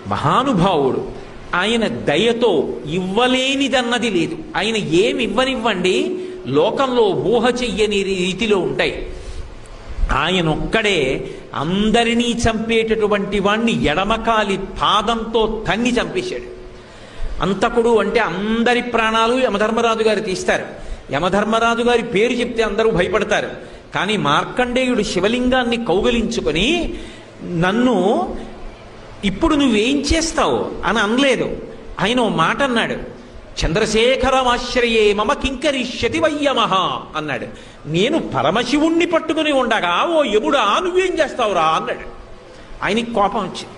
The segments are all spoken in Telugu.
మహానుభావుడు. ఆయన దయతో ఇవ్వలేనిదన్నది లేదు. ఆయన ఏమి ఇవ్వనివ్వండి లోకంలో ఊహ చెయ్యని రీతిలో ఉంటాయి. ఆయన ఒక్కడే అందరినీ చంపేటటువంటి వాణ్ణి ఎడమకాలి పాదంతో తన్ని చంపేశాడు. అంతకుడు అంటే అందరి ప్రాణాలు యమధర్మరాజు గారు తీస్తారు. యమధర్మరాజు గారి పేరు చెప్తే అందరూ భయపడతారు. కానీ మార్కండేయుడు శివలింగాన్ని కౌగలించుకొని నన్ను ఇప్పుడు నువ్వేం చేస్తావు అని అనలేదు. ఆయన ఓ మాట అన్నాడు, చంద్రశేఖరమాశ్రయే మమ కింకరిష్యతి వయ్యమహ అన్నాడు. నేను పరమశివుణ్ణి పట్టుకుని ఉండగా ఓ యముడా నువ్వేం చేస్తావురా అన్నాడు. ఆయనకి కోపం వచ్చింది.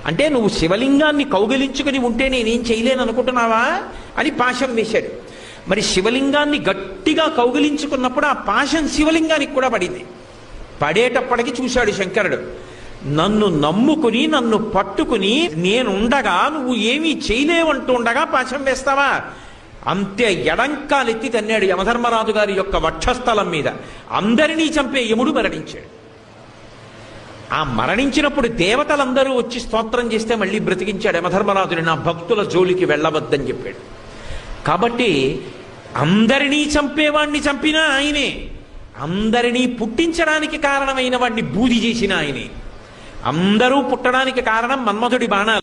అంటే నువ్వు శివలింగాన్ని కౌగలించుకుని ఉంటే నేనేం చేయలేను అనుకుంటున్నావా అని పాశం వేశాడు. మరి శివలింగాన్ని గట్టిగా కౌగిలించుకున్నప్పుడు ఆ పాశం శివలింగానికి కూడా పడింది. పడేటప్పటికి చూశాడు శంకరుడు, నన్ను నమ్ముకుని నన్ను పట్టుకుని నేనుండగా నువ్వు ఏమీ చేయలేవంటుండగా పాశం వేస్తావా? అంతే ఎడంకాలెత్తి తన్నాడు యమధర్మరాజు గారి యొక్క వక్షస్థలం మీద. అందరినీ చంపే యముడు మరణించాడు. ఆ మరణించినప్పుడు దేవతలందరూ వచ్చి స్తోత్రం చేస్తే మళ్ళీ బ్రతికించాడు యమధర్మరాజుని. నా భక్తుల జోలికి వెళ్ళవద్దని చెప్పాడు. కాబట్టి అందరినీ చంపేవాణ్ణి చంపినా ఆయనే, అందరినీ పుట్టించడానికి కారణమైన వాడిని బూది చేసిన ఆయనే. అందరూ పుట్టడానికి కారణం మన్మధుడి బాణాలు.